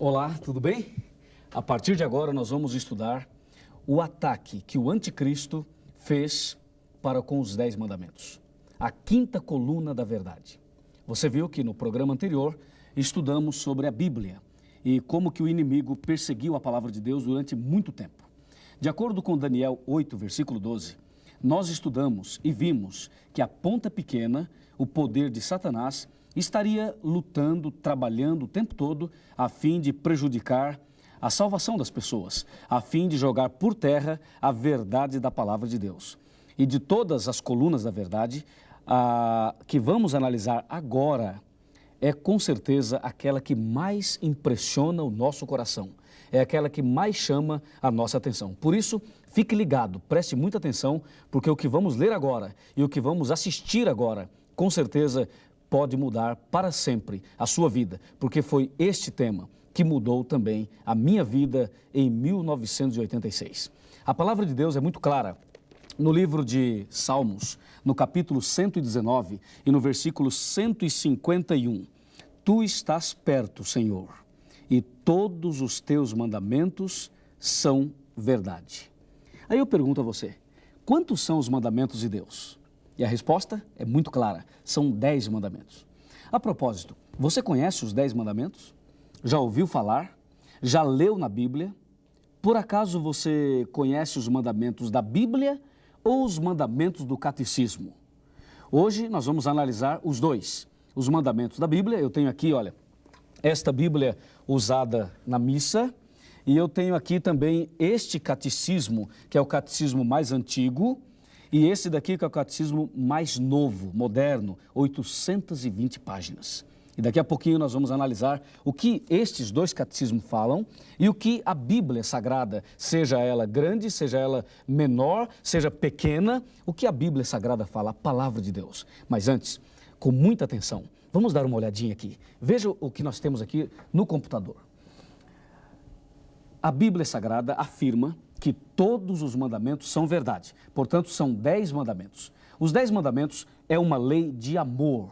Olá, tudo bem? A partir de agora nós vamos estudar o ataque que o anticristo fez para com os 10 mandamentos. A quinta coluna da verdade. Você viu que no programa anterior estudamos sobre a Bíblia e como que o inimigo perseguiu a palavra de Deus durante muito tempo. De acordo com Daniel 8, versículo 12, nós estudamos e vimos que a ponta pequena, o poder de Satanás, estaria lutando, trabalhando o tempo todo a fim de prejudicar a salvação das pessoas, a fim de jogar por terra a verdade da palavra de Deus. E de todas as colunas da verdade, a que vamos analisar agora é com certeza aquela que mais impressiona o nosso coração, é aquela que mais chama a nossa atenção. Por isso, fique ligado, preste muita atenção, porque o que vamos ler agora e o que vamos assistir agora, com certeza pode mudar para sempre a sua vida, porque foi este tema que mudou também a minha vida em 1986. A palavra de Deus é muito clara. No livro de Salmos, no capítulo 119 e no versículo 151, Tu estás perto, Senhor, e todos os teus mandamentos são verdade. Aí eu pergunto a você, quantos são os mandamentos de Deus? E a resposta é muito clara, são 10 mandamentos. A propósito, você conhece os 10 mandamentos? Já ouviu falar? Já leu na Bíblia? Por acaso você conhece os mandamentos da Bíblia ou os mandamentos do catecismo? Hoje nós vamos analisar os dois. Os mandamentos da Bíblia, eu tenho aqui, olha, esta Bíblia usada na missa, e eu tenho aqui também este catecismo, que é o catecismo mais antigo, e esse daqui que é o catecismo mais novo, moderno, 820 páginas. E daqui a pouquinho nós vamos analisar o que estes dois catecismos falam e o que a Bíblia Sagrada, seja ela grande, seja ela menor, seja pequena, o que a Bíblia Sagrada fala, a palavra de Deus. Mas antes, com muita atenção, vamos dar uma olhadinha aqui. Veja o que nós temos aqui no computador. A Bíblia Sagrada afirma que todos os mandamentos são verdade. Portanto, são 10 mandamentos. Os 10 mandamentos é uma lei de amor.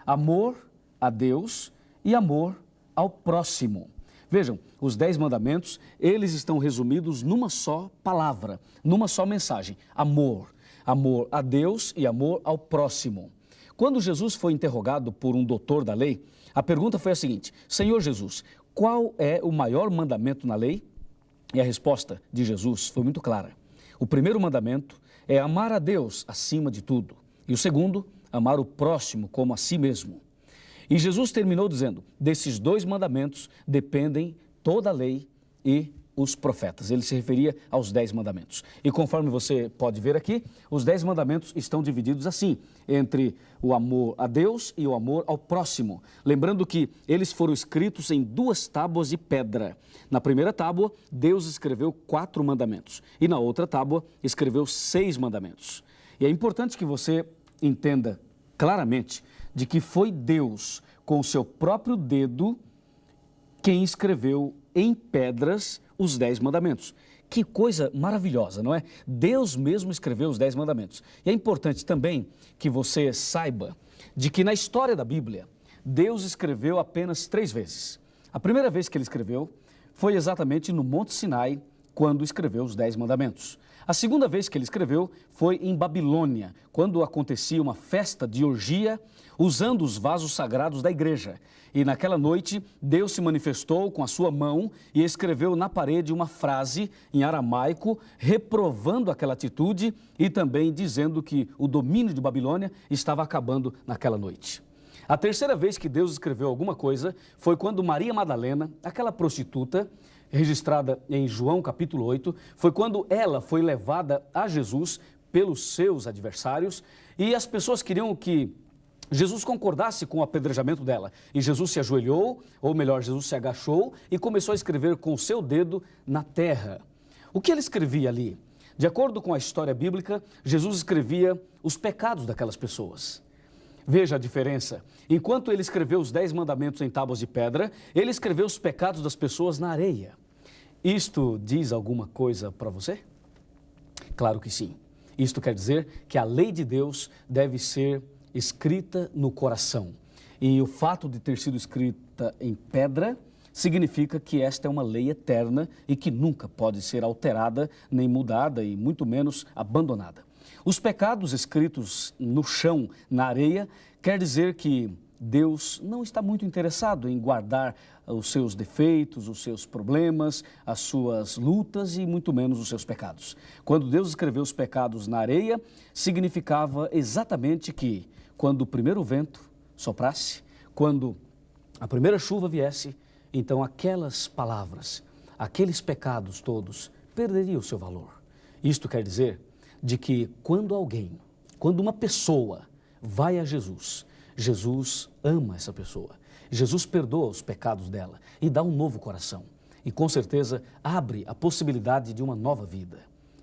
Amor a Deus e amor ao próximo. Vejam, os 10 mandamentos, eles estão resumidos numa só palavra, numa só mensagem. Amor. Amor a Deus e amor ao próximo. Quando Jesus foi interrogado por um doutor da lei, a pergunta foi a seguinte: Senhor Jesus, qual é o maior mandamento na lei? E a resposta de Jesus foi muito clara. O primeiro mandamento é amar a Deus acima de tudo. E o segundo, amar o próximo como a si mesmo. E Jesus terminou dizendo, desses 2 mandamentos dependem toda a lei e os profetas. Ele se referia aos 10 mandamentos. E conforme você pode ver aqui, os 10 mandamentos estão divididos assim, entre o amor a Deus e o amor ao próximo. Lembrando que eles foram escritos em 2 tábuas de pedra. Na primeira tábua, Deus escreveu 4 mandamentos. E na outra tábua, escreveu 6 mandamentos. E é importante que você entenda claramente de que foi Deus, com o seu próprio dedo, quem escreveu em pedras os 10 mandamentos. Que coisa maravilhosa, não é? Deus mesmo escreveu os 10 mandamentos. E é importante também que você saiba de que na história da Bíblia, Deus escreveu apenas 3 vezes. A primeira vez que ele escreveu foi exatamente no Monte Sinai, quando escreveu os 10 mandamentos. A segunda vez que ele escreveu foi em Babilônia, quando acontecia uma festa de orgia, usando os vasos sagrados da igreja. E naquela noite, Deus se manifestou com a sua mão e escreveu na parede uma frase em aramaico, reprovando aquela atitude e também dizendo que o domínio de Babilônia estava acabando naquela noite. A terceira vez que Deus escreveu alguma coisa foi quando Maria Madalena, aquela prostituta, registrada em João capítulo 8, foi quando ela foi levada a Jesus pelos seus adversários e as pessoas queriam que Jesus concordasse com o apedrejamento dela. E Jesus se ajoelhou, ou melhor, Jesus se agachou e começou a escrever com o seu dedo na terra. O que ele escrevia ali? De acordo com a história bíblica, Jesus escrevia os pecados daquelas pessoas. Veja a diferença. Enquanto ele escreveu os 10 mandamentos em tábuas de pedra, ele escreveu os pecados das pessoas na areia. Isto diz alguma coisa para você? Claro que sim. Isto quer dizer que a lei de Deus deve ser escrita no coração. E o fato de ter sido escrita em pedra significa que esta é uma lei eterna e que nunca pode ser alterada, nem mudada e muito menos abandonada. Os pecados escritos no chão, na areia, quer dizer que Deus não está muito interessado em guardar os seus defeitos, os seus problemas, as suas lutas e muito menos os seus pecados. Quando Deus escreveu os pecados na areia, significava exatamente que quando o primeiro vento soprasse, quando a primeira chuva viesse, então aquelas palavras, aqueles pecados todos perderiam o seu valor. Isto quer dizer de que quando uma pessoa vai a Jesus, Jesus ama essa pessoa. Jesus perdoa os pecados dela e dá um novo coração. E com certeza abre a possibilidade de uma nova vida.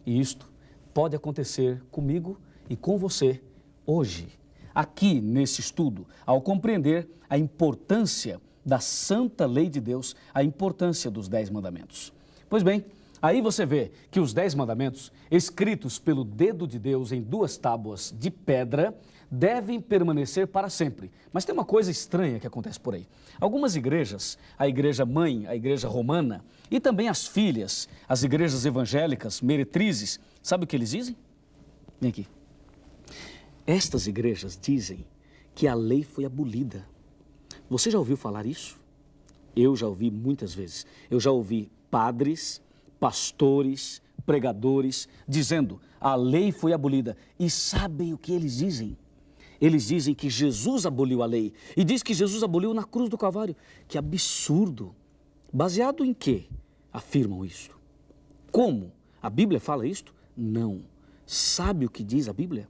E isto pode acontecer comigo e com você hoje, aqui nesse estudo, ao compreender a importância da santa lei de Deus, a importância dos 10 mandamentos. Pois bem, aí você vê que os 10 mandamentos, escritos pelo dedo de Deus em 2 tábuas de pedra, devem permanecer para sempre. Mas tem uma coisa estranha que acontece por aí. Algumas igrejas, a igreja mãe, a igreja romana, e também as filhas, as igrejas evangélicas, meretrizes, sabe o que eles dizem? Vem aqui. Estas igrejas dizem que a lei foi abolida. Você já ouviu falar isso? Eu já ouvi muitas vezes. Eu já ouvi padres, pastores, pregadores dizendo a lei foi abolida. E sabem o que eles dizem? Eles dizem que Jesus aboliu a lei e diz que Jesus aboliu na cruz do Calvário. Que absurdo! Baseado em quê afirmam isto? Como? A Bíblia fala isto? Não. Sabe o que diz a Bíblia?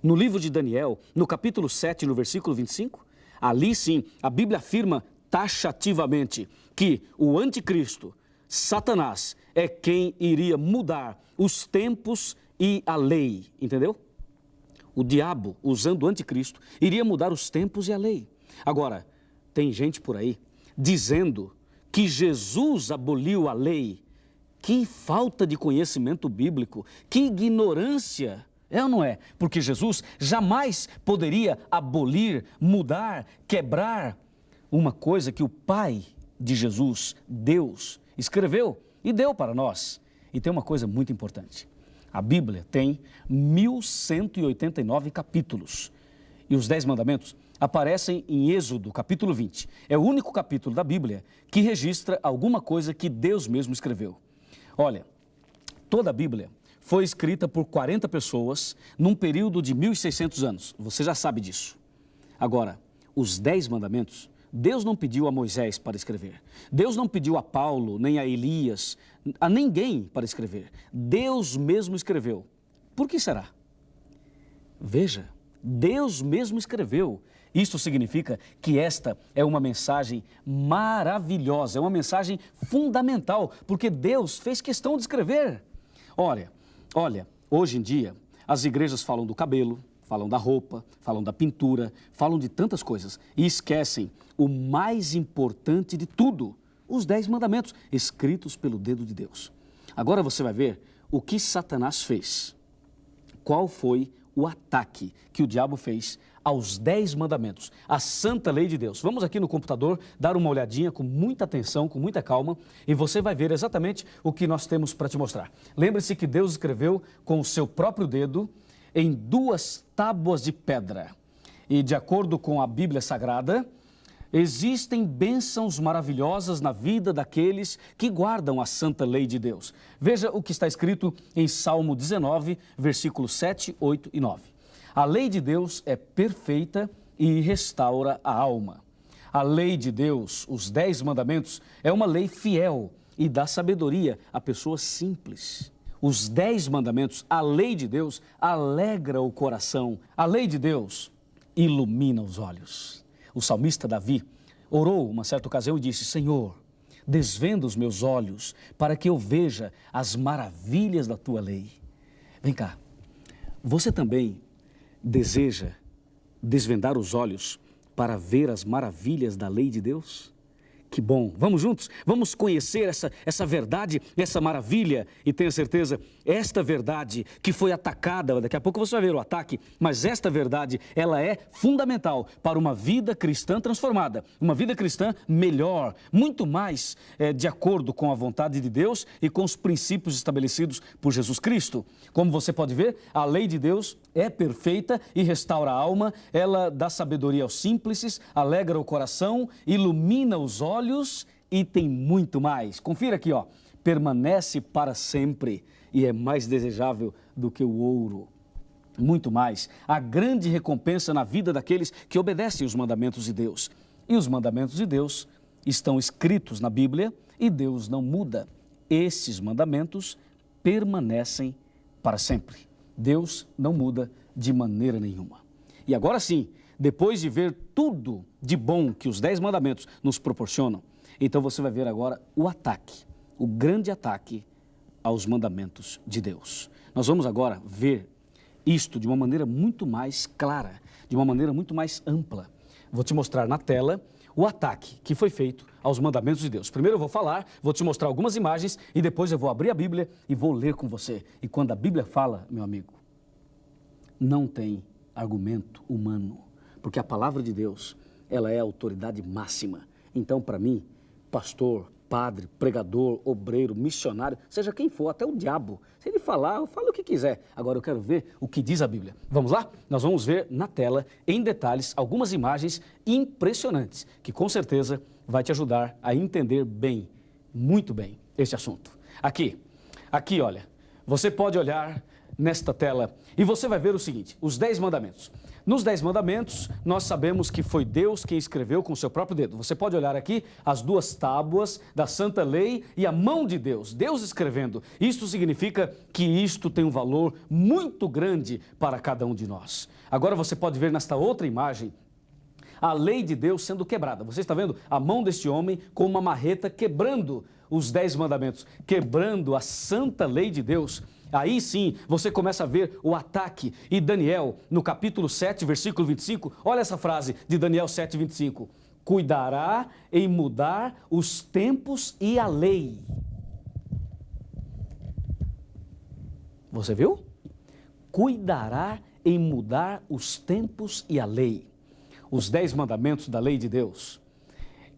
No livro de Daniel, no capítulo 7, no versículo 25, ali sim, a Bíblia afirma taxativamente que o anticristo, Satanás, é quem iria mudar os tempos e a lei, entendeu? O diabo, usando o anticristo, iria mudar os tempos e a lei. Agora, tem gente por aí dizendo que Jesus aboliu a lei. Que falta de conhecimento bíblico, que ignorância, é ou não é? Porque Jesus jamais poderia abolir, mudar, quebrar uma coisa que o Pai de Jesus, Deus, escreveu e deu para nós. E tem uma coisa muito importante. A Bíblia tem 1189 capítulos e os 10 mandamentos aparecem em Êxodo, capítulo 20. É o único capítulo da Bíblia que registra alguma coisa que Deus mesmo escreveu. Olha, toda a Bíblia foi escrita por 40 pessoas num período de 1600 anos. Você já sabe disso. Agora, os 10 mandamentos, Deus não pediu a Moisés para escrever. Deus não pediu a Paulo, nem a Elias, a ninguém para escrever. Deus mesmo escreveu. Por que será? Veja, Deus mesmo escreveu. Isso significa que esta é uma mensagem maravilhosa, é uma mensagem fundamental, porque Deus fez questão de escrever. Olha, hoje em dia, as igrejas falam do cabelo, falam da roupa, falam da pintura, falam de tantas coisas e esquecem o mais importante de tudo, os 10 mandamentos, escritos pelo dedo de Deus. Agora você vai ver o que Satanás fez. Qual foi o ataque que o diabo fez aos 10 mandamentos, a santa lei de Deus. Vamos aqui no computador dar uma olhadinha com muita atenção, com muita calma, e você vai ver exatamente o que nós temos para te mostrar. Lembre-se que Deus escreveu com o seu próprio dedo em 2 tábuas de pedra. E de acordo com a Bíblia Sagrada, existem bênçãos maravilhosas na vida daqueles que guardam a santa lei de Deus. Veja o que está escrito em Salmo 19, versículos 7, 8 e 9. A lei de Deus é perfeita e restaura a alma. A lei de Deus, os 10 mandamentos, é uma lei fiel e dá sabedoria a pessoas simples. Os 10 mandamentos, a lei de Deus, alegra o coração. A lei de Deus ilumina os olhos. O salmista Davi orou uma certa ocasião e disse: Senhor, desvenda os meus olhos para que eu veja as maravilhas da tua lei. Vem cá, você também deseja desvendar os olhos para ver as maravilhas da lei de Deus? Que bom, vamos juntos, vamos conhecer essa verdade, essa maravilha, e tenha certeza, esta verdade que foi atacada, daqui a pouco você vai ver o ataque, mas esta verdade, ela é fundamental para uma vida cristã transformada, uma vida cristã melhor, muito mais de acordo com a vontade de Deus e com os princípios estabelecidos por Jesus Cristo. Como você pode ver, a lei de Deus é perfeita e restaura a alma, ela dá sabedoria aos simples, alegra o coração, ilumina os olhos e tem muito mais. Confira aqui, ó. Permanece para sempre e é mais desejável do que o ouro. Muito mais. A grande recompensa na vida daqueles que obedecem os mandamentos de Deus. E os mandamentos de Deus estão escritos na Bíblia e Deus não muda. Esses mandamentos permanecem para sempre. Deus não muda de maneira nenhuma. E agora sim, depois de ver tudo de bom que os 10 mandamentos nos proporcionam, então você vai ver agora o ataque, o grande ataque aos mandamentos de Deus. Nós vamos agora ver isto de uma maneira muito mais clara, de uma maneira muito mais ampla. Vou te mostrar na tela o ataque que foi feito aos mandamentos de Deus. Primeiro eu vou falar, vou te mostrar algumas imagens e depois eu vou abrir a Bíblia e vou ler com você. E quando a Bíblia fala, meu amigo, não tem argumento humano, porque a palavra de Deus, ela é a autoridade máxima. Então, para mim, pastor, padre, pregador, obreiro, missionário, seja quem for, até o diabo, se ele falar, fala o que quiser. Agora eu quero ver o que diz a Bíblia. Vamos lá? Nós vamos ver na tela, em detalhes, algumas imagens impressionantes, que com certeza vai te ajudar a entender bem, muito bem, este assunto. Aqui, olha, você pode olhar nesta tela e você vai ver o seguinte, os 10 mandamentos. Nos 10 mandamentos, nós sabemos que foi Deus quem escreveu com o seu próprio dedo. Você pode olhar aqui as 2 tábuas da Santa Lei e a mão de Deus, Deus escrevendo. Isto significa que isto tem um valor muito grande para cada um de nós. Agora você pode ver nesta outra imagem a lei de Deus sendo quebrada. Você está vendo a mão deste homem com uma marreta quebrando os 10 mandamentos, quebrando a santa lei de Deus. Aí sim, você começa a ver o ataque. E Daniel, no capítulo 7, versículo 25, olha essa frase de Daniel 7, 25. Cuidará em mudar os tempos e a lei. Você viu? Cuidará em mudar os tempos e a lei. Os 10 mandamentos da lei de Deus,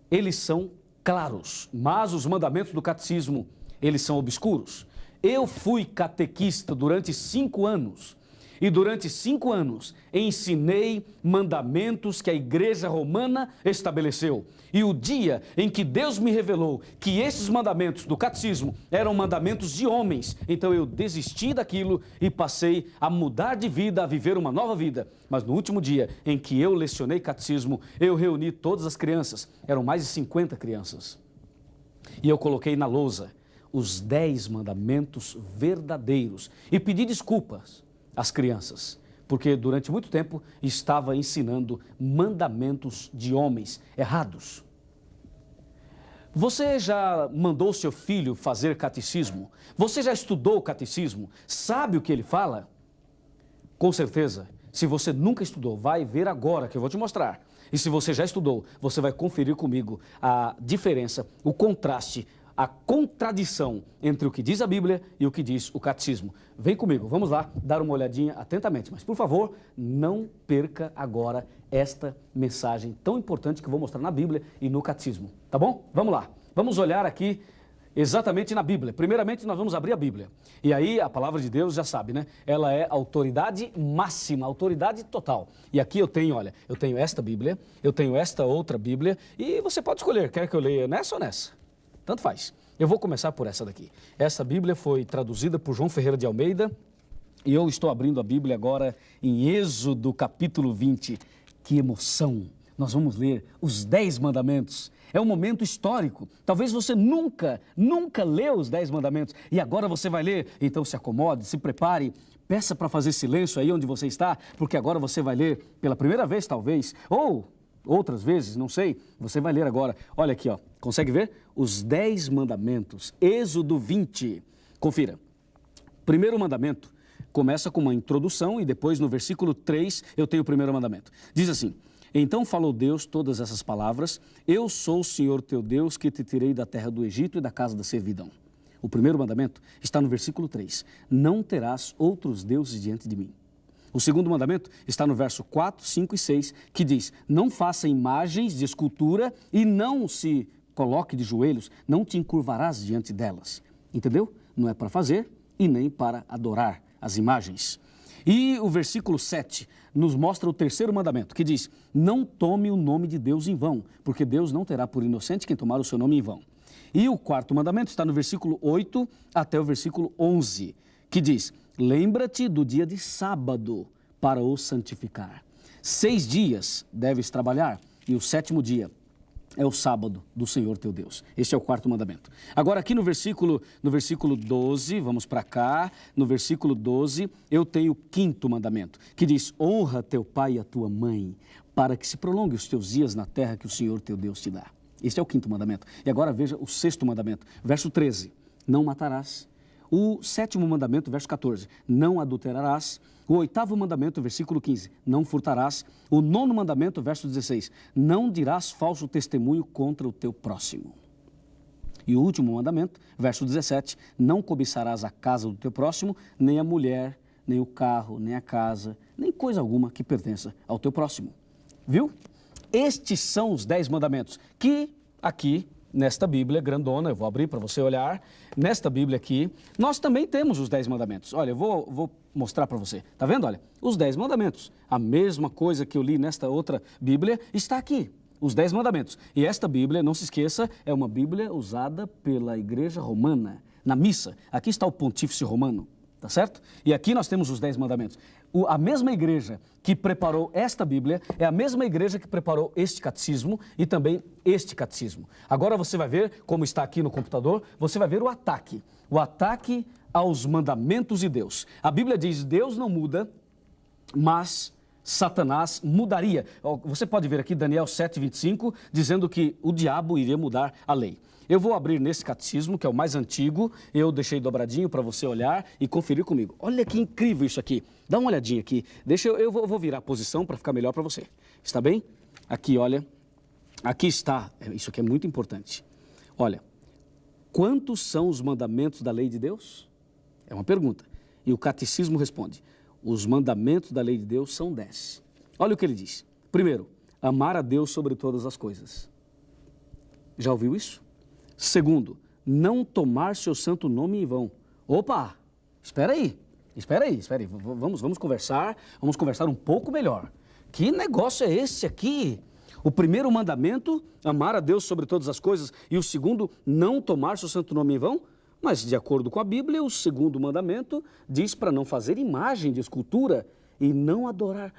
eles são claros, mas os mandamentos do catecismo, eles são obscuros. Eu fui catequista durante 5 anos e durante 5 anos ensinei mandamentos que a Igreja Romana estabeleceu. E o dia em que Deus me revelou que esses mandamentos do catecismo eram mandamentos de homens, então eu desisti daquilo e passei a mudar de vida, a viver uma nova vida. Mas no último dia em que eu lecionei catecismo, eu reuni todas as crianças, eram mais de 50 crianças, e eu coloquei na lousa os 10 mandamentos verdadeiros e pedi desculpas às crianças, porque durante muito tempo estava ensinando mandamentos de homens errados. Você já mandou seu filho fazer catecismo? Você já estudou o catecismo? Sabe o que ele fala? Com certeza, se você nunca estudou, vai ver agora que eu vou te mostrar. E se você já estudou, você vai conferir comigo a diferença, o contraste, a contradição entre o que diz a Bíblia e o que diz o catecismo. Vem comigo, vamos lá dar uma olhadinha atentamente. Mas, por favor, não perca agora esta mensagem tão importante que eu vou mostrar na Bíblia e no catecismo. Tá bom? Vamos lá. Vamos olhar aqui exatamente na Bíblia. Primeiramente, nós vamos abrir a Bíblia. E aí, a palavra de Deus, já sabe, né? Ela é autoridade máxima, autoridade total. E aqui eu tenho, olha, eu tenho esta Bíblia, eu tenho esta outra Bíblia, e você pode escolher, quer que eu leia nessa ou nessa? Tanto faz. Eu vou começar por essa daqui. Essa Bíblia foi traduzida por João Ferreira de Almeida e eu estou abrindo a Bíblia agora em Êxodo capítulo 20. Que emoção! Nós vamos ler os 10 mandamentos. É um momento histórico. Talvez você nunca leu os 10 mandamentos e agora você vai ler. Então se acomode, se prepare, peça para fazer silêncio aí onde você está, porque agora você vai ler pela primeira vez talvez, ou outras vezes, não sei, você vai ler agora. Olha aqui, ó, consegue ver? Os 10 mandamentos, Êxodo 20. Confira. Primeiro mandamento começa com uma introdução e depois no versículo 3 eu tenho o primeiro mandamento. Diz assim: Então falou Deus todas essas palavras: eu sou o Senhor teu Deus que te tirei da terra do Egito e da casa da servidão. O primeiro mandamento está no versículo 3. Não terás outros deuses diante de mim. O segundo mandamento está no verso 4, 5 e 6, que diz: não faça imagens de escultura e não se coloque de joelhos, não te encurvarás diante delas. Entendeu? Não é para fazer e nem para adorar as imagens. E o versículo 7 nos mostra o terceiro mandamento, que diz: não tome o nome de Deus em vão, porque Deus não terá por inocente quem tomar o seu nome em vão. E o quarto mandamento está no versículo 8 até o versículo 11, que diz: lembra-te do dia de sábado para o santificar. 6 dias deves trabalhar e o sétimo dia é o sábado do Senhor teu Deus. Este é o quarto mandamento. Agora aqui no versículo 12, vamos para cá, no versículo 12, eu tenho o quinto mandamento, que diz: honra teu pai e a tua mãe, para que se prolongue os teus dias na terra que o Senhor teu Deus te dá. Este é o quinto mandamento. E agora veja o sexto mandamento, verso 13, não matarás. O sétimo mandamento, verso 14, não adulterarás. O oitavo mandamento, versículo 15, não furtarás. O nono mandamento, verso 16, não dirás falso testemunho contra o teu próximo. E o último mandamento, verso 17, não cobiçarás a casa do teu próximo, nem a mulher, nem o carro, nem a casa, nem coisa alguma que pertença ao teu próximo. Viu? Estes são os 10 mandamentos que aqui, nesta Bíblia grandona, eu vou abrir para você olhar, nesta Bíblia aqui, nós também temos os 10 mandamentos. Olha, eu vou mostrar para você. Tá vendo? Olha, os 10 mandamentos. A mesma coisa que eu li nesta outra Bíblia está aqui. Os 10 mandamentos. E esta Bíblia, não se esqueça, é uma Bíblia usada pela Igreja Romana, na missa. Aqui está o Pontífice Romano, tá certo? E aqui nós temos os 10 mandamentos. A mesma igreja que preparou esta Bíblia é a mesma igreja que preparou este catecismo e também este catecismo. Agora você vai ver, como está aqui no computador, você vai ver o ataque aos mandamentos de Deus. A Bíblia diz: Deus não muda, mas Satanás mudaria. Você pode ver aqui Daniel 7:25, dizendo que o diabo iria mudar a lei. Eu vou abrir nesse catecismo, que é o mais antigo, eu deixei dobradinho para você olhar e conferir comigo. Olha que incrível isso aqui. Dá uma olhadinha aqui. Eu vou virar a posição para ficar melhor para você. Está bem? Aqui, olha. Aqui está. Isso aqui é muito importante. Olha. Quantos são os mandamentos da lei de Deus? É uma pergunta. E o catecismo responde: os mandamentos da lei de Deus são 10. Olha o que ele diz. Primeiro, amar a Deus sobre todas as coisas. Já ouviu isso? Segundo, não tomar seu santo nome em vão. Opa, espera aí. Vamos conversar um pouco melhor. Que negócio é esse aqui? O primeiro mandamento, amar a Deus sobre todas as coisas, e o segundo, não tomar seu santo nome em vão. Mas, de acordo com a Bíblia, o segundo mandamento diz para não fazer imagem de escultura e não adorar.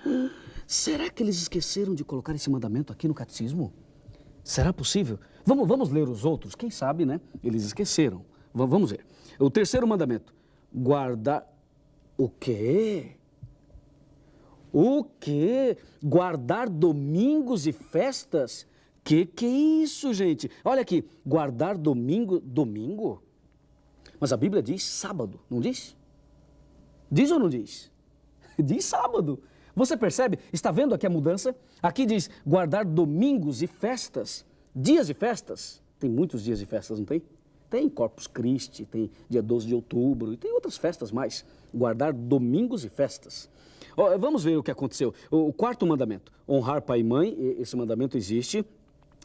Será que eles esqueceram de colocar esse mandamento aqui no catecismo? Será possível? Vamos ler os outros, quem sabe, né? Eles esqueceram. Vamos ver. O terceiro mandamento, guardar... O quê? O quê? Guardar domingos e festas? Que é isso, gente? Olha aqui, guardar domingo? Mas a Bíblia diz sábado, não diz? Diz ou não diz? Diz sábado. Você percebe? Está vendo aqui a mudança? Aqui diz guardar domingos e festas, dias de festas. Tem muitos dias de festas, não tem? Tem Corpus Christi, tem dia 12 de outubro e tem outras festas mais. Guardar domingos e festas. Vamos ver o que aconteceu. O quarto mandamento, honrar pai e mãe, esse mandamento existe.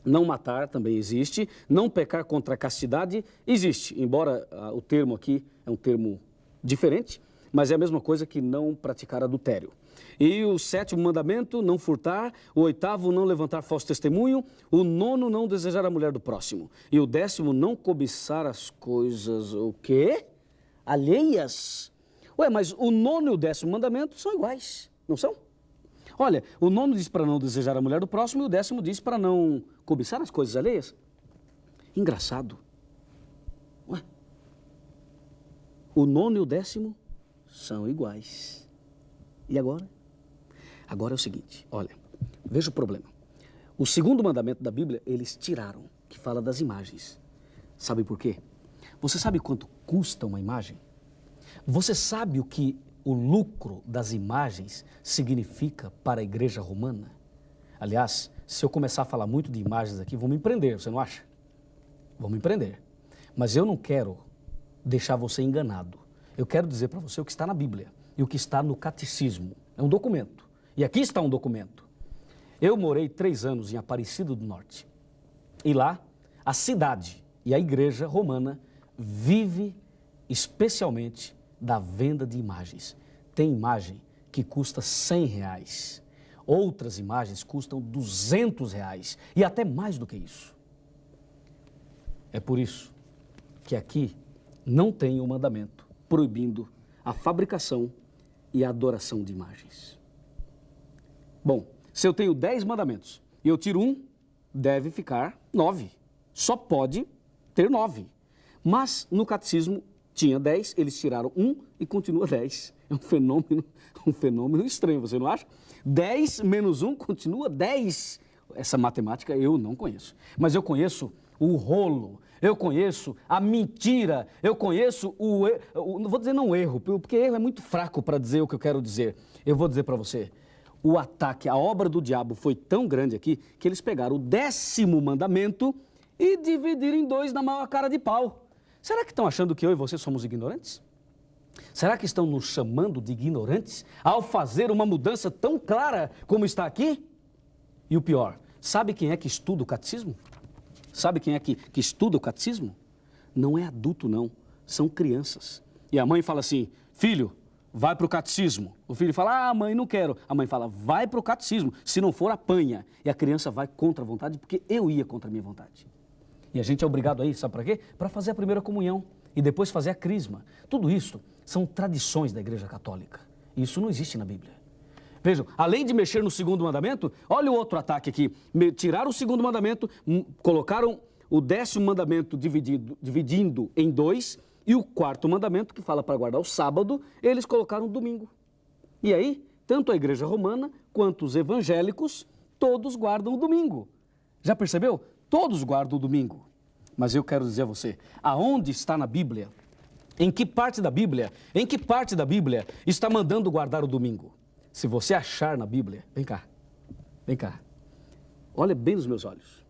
Não matar também existe. Não pecar contra a castidade existe, embora o termo aqui é um termo diferente, mas é a mesma coisa que não praticar adultério. E o sétimo mandamento, não furtar. O oitavo, não levantar falso testemunho. O nono, não desejar a mulher do próximo. E o décimo, não cobiçar as coisas, o quê? Alheias. Ué, mas o nono e o décimo mandamento são iguais, não são? Olha, o nono diz para não desejar a mulher do próximo e o décimo diz para não cobiçar as coisas alheias. Engraçado. Ué, o nono e o décimo são iguais. E agora? Agora é o seguinte, olha, veja o problema. O segundo mandamento da Bíblia, eles tiraram, que fala das imagens. Sabe por quê? Você sabe quanto custa uma imagem? Você sabe o que o lucro das imagens significa para a igreja romana? Aliás, se eu começar a falar muito de imagens aqui, vão me prender, você não acha? Vão me prender. Mas eu não quero deixar você enganado. Eu quero dizer para você o que está na Bíblia e o que está no catecismo. É um documento. E aqui está um documento. Eu morei 3 anos em Aparecida do Norte. E lá, a cidade e a igreja romana vive especialmente da venda de imagens. Tem imagem que custa R$100. Outras imagens custam R$200 e até mais do que isso. É por isso que aqui não tem o mandamento proibindo a fabricação e a adoração de imagens. Bom, se eu tenho 10 mandamentos e eu tiro um, deve ficar 9. Só pode ter 9. Mas no catecismo tinha 10, eles tiraram um e continua 10. É um fenômeno estranho, você não acha? 10 menos 1 continua 10. Essa matemática eu não conheço. Mas eu conheço o rolo, eu conheço a mentira, eu conheço não vou dizer não o erro, porque erro é muito fraco para dizer o que eu quero dizer. Eu vou dizer para você, o ataque, a obra do diabo foi tão grande aqui que eles pegaram o 10º mandamento e dividiram em 2 na maior cara de pau. Será que estão achando que eu e você somos ignorantes? Será que estão nos chamando de ignorantes ao fazer uma mudança tão clara como está aqui? E o pior, sabe quem é que estuda o catecismo? Sabe quem é que estuda o catecismo? Não é adulto, não. São crianças. E a mãe fala assim, filho, vai para o catecismo. O filho fala, mãe, não quero. A mãe fala, vai para o catecismo. Se não for, apanha. E a criança vai contra a vontade, porque eu ia contra a minha vontade. E a gente é obrigado a ir, sabe para quê? Para fazer a primeira comunhão e depois fazer a crisma. Tudo isso são tradições da Igreja Católica. Isso não existe na Bíblia. Vejam, além de mexer no 2º mandamento, olha o outro ataque aqui. Tiraram o 2º mandamento, colocaram o 10º mandamento dividindo em 2 e o 4º mandamento, que fala para guardar o sábado, eles colocaram o domingo. E aí, tanto a Igreja Romana quanto os evangélicos, todos guardam o domingo. Já percebeu? Todos guardam o domingo. Mas eu quero dizer a você, aonde está na Bíblia, em que parte da Bíblia está mandando guardar o domingo? Se você achar na Bíblia, vem cá, olha bem nos meus olhos.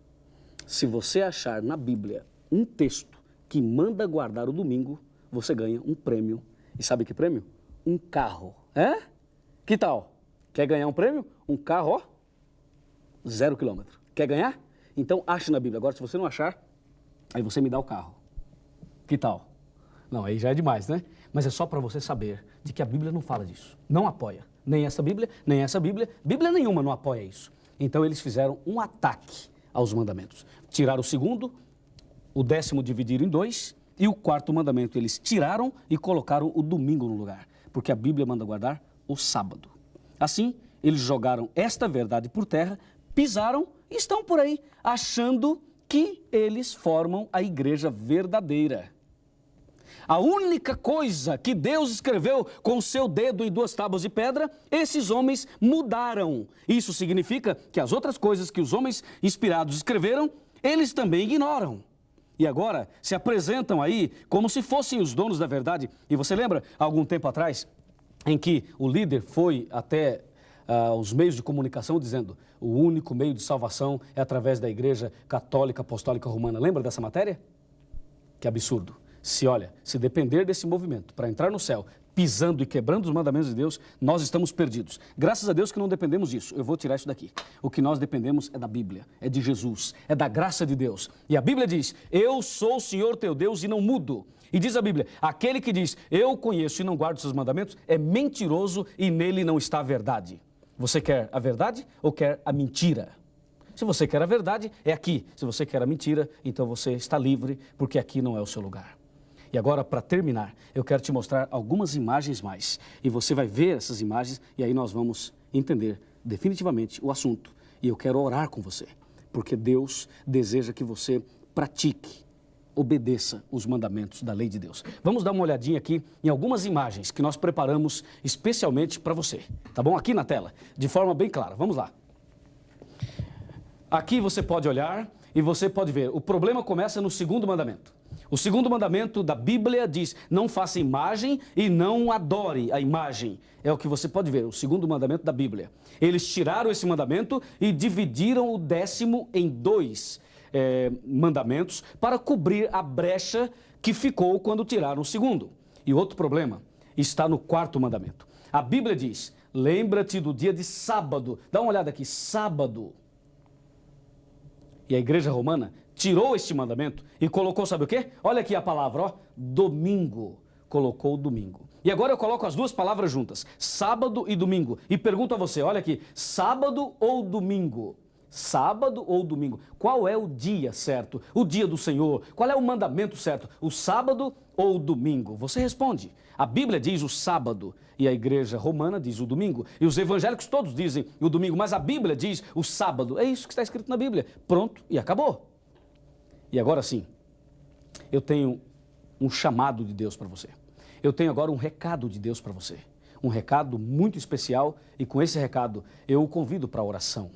Se você achar na Bíblia um texto que manda guardar o domingo, você ganha um prêmio. E sabe que prêmio? Um carro. É? Que tal? Quer ganhar um prêmio? Um carro, ó, 0 quilômetro. Quer ganhar? Então ache na Bíblia. Agora, se você não achar, aí você me dá o carro. Que tal? Não, aí já é demais, né? Mas é só para você saber de que a Bíblia não fala disso. Não apoia. Nem essa Bíblia, nem essa Bíblia. Bíblia nenhuma não apoia isso. Então eles fizeram um ataque aos mandamentos. Tiraram o 2º, o 10º dividiram em 2 e o 4º mandamento eles tiraram e colocaram o domingo no lugar. Porque a Bíblia manda guardar o sábado. Assim, eles jogaram esta verdade por terra, pisaram e estão por aí achando que eles formam a igreja verdadeira. A única coisa que Deus escreveu com o seu dedo em 2 tábuas de pedra, esses homens mudaram. Isso significa que as outras coisas que os homens inspirados escreveram, eles também ignoram. E agora se apresentam aí como se fossem os donos da verdade. E você lembra, algum tempo atrás, em que o líder foi até os meios de comunicação dizendo o único meio de salvação é através da Igreja Católica Apostólica Romana. Lembra dessa matéria? Que absurdo. Se depender desse movimento para entrar no céu, pisando e quebrando os mandamentos de Deus, nós estamos perdidos. Graças a Deus que não dependemos disso. Eu vou tirar isso daqui. O que nós dependemos é da Bíblia, é de Jesus, é da graça de Deus. E a Bíblia diz, eu sou o Senhor teu Deus e não mudo. E diz a Bíblia, aquele que diz, eu conheço e não guardo os seus mandamentos, é mentiroso e nele não está a verdade. Você quer a verdade ou quer a mentira? Se você quer a verdade, é aqui. Se você quer a mentira, então você está livre, porque aqui não é o seu lugar. E agora, para terminar, eu quero te mostrar algumas imagens mais. E você vai ver essas imagens e aí nós vamos entender definitivamente o assunto. E eu quero orar com você, porque Deus deseja que você pratique, obedeça os mandamentos da lei de Deus. Vamos dar uma olhadinha aqui em algumas imagens que nós preparamos especialmente para você. Tá bom? Aqui na tela, de forma bem clara. Vamos lá. Aqui você pode olhar e você pode ver. O problema começa no 2º mandamento. O segundo mandamento da Bíblia diz, não faça imagem e não adore a imagem. É o que você pode ver, o segundo mandamento da Bíblia. Eles tiraram esse mandamento e dividiram o 10º em 2 mandamentos para cobrir a brecha que ficou quando tiraram o segundo. E outro problema está no 4º mandamento. A Bíblia diz, lembra-te do dia de sábado. Dá uma olhada aqui, sábado. E a igreja romana tirou este mandamento e colocou, sabe o quê? Olha aqui a palavra, ó, domingo. Colocou domingo. E agora eu coloco as duas palavras juntas, sábado e domingo. E pergunto a você, olha aqui, sábado ou domingo? Sábado ou domingo? Qual é o dia certo? O dia do Senhor? Qual é o mandamento certo? O sábado ou o domingo? Você responde. A Bíblia diz o sábado e a igreja romana diz o domingo. E os evangélicos todos dizem o domingo, mas a Bíblia diz o sábado. É isso que está escrito na Bíblia. Pronto e acabou. E agora sim, eu tenho um chamado de Deus para você. Eu tenho agora um recado de Deus para você. Um recado muito especial e com esse recado eu o convido para a oração.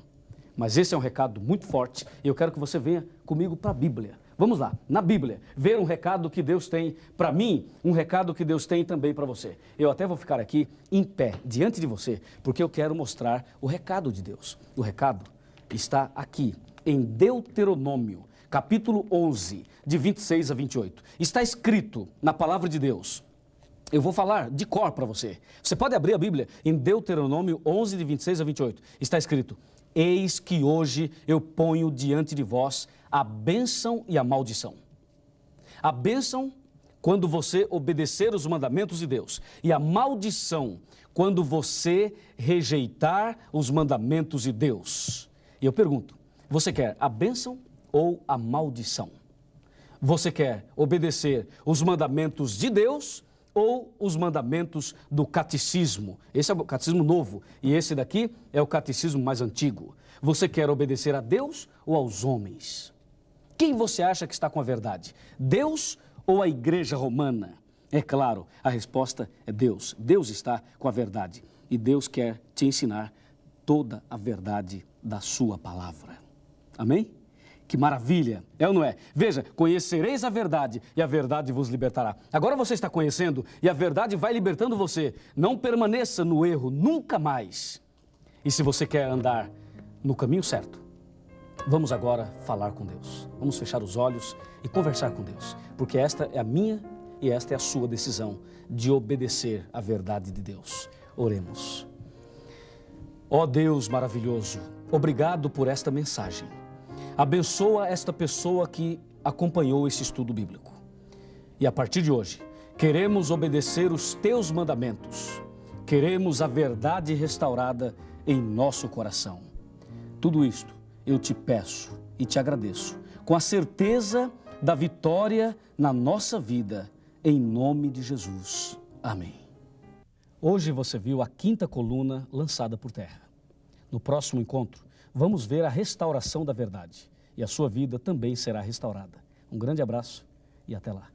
Mas esse é um recado muito forte e eu quero que você venha comigo para a Bíblia. Vamos lá, na Bíblia, ver um recado que Deus tem para mim, um recado que Deus tem também para você. Eu até vou ficar aqui em pé, diante de você, porque eu quero mostrar o recado de Deus. O recado está aqui, em Deuteronômio, capítulo 11, de 26 a 28. Está escrito na palavra de Deus. Eu vou falar de cor para você. Você pode abrir a Bíblia em Deuteronômio 11, de 26 a 28. Está escrito, eis que hoje eu ponho diante de vós a bênção e a maldição. A bênção, quando você obedecer os mandamentos de Deus. E a maldição, quando você rejeitar os mandamentos de Deus. E eu pergunto, você quer a bênção ou a maldição? Você quer obedecer os mandamentos de Deus ou os mandamentos do catecismo? Esse é o catecismo novo e esse daqui é o catecismo mais antigo. Você quer obedecer a Deus ou aos homens? Quem você acha que está com a verdade? Deus ou a igreja romana? É claro, a resposta é Deus. Deus está com a verdade e Deus quer te ensinar toda a verdade da sua palavra. Amém? Que maravilha, é ou não é? Veja, conhecereis a verdade e a verdade vos libertará. Agora você está conhecendo e a verdade vai libertando você. Não permaneça no erro, nunca mais. E se você quer andar no caminho certo, vamos agora falar com Deus. Vamos fechar os olhos e conversar com Deus. Porque esta é a minha e esta é a sua decisão de obedecer à verdade de Deus. Oremos. Ó Deus maravilhoso, obrigado por esta mensagem. Abençoa esta pessoa que acompanhou esse estudo bíblico. E a partir de hoje, queremos obedecer os teus mandamentos. Queremos a verdade restaurada em nosso coração. Tudo isto eu te peço e te agradeço, com a certeza da vitória na nossa vida, em nome de Jesus. Amém. Hoje você viu a 5ª coluna lançada por terra. No próximo encontro, vamos ver a restauração da verdade e a sua vida também será restaurada. Um grande abraço e até lá.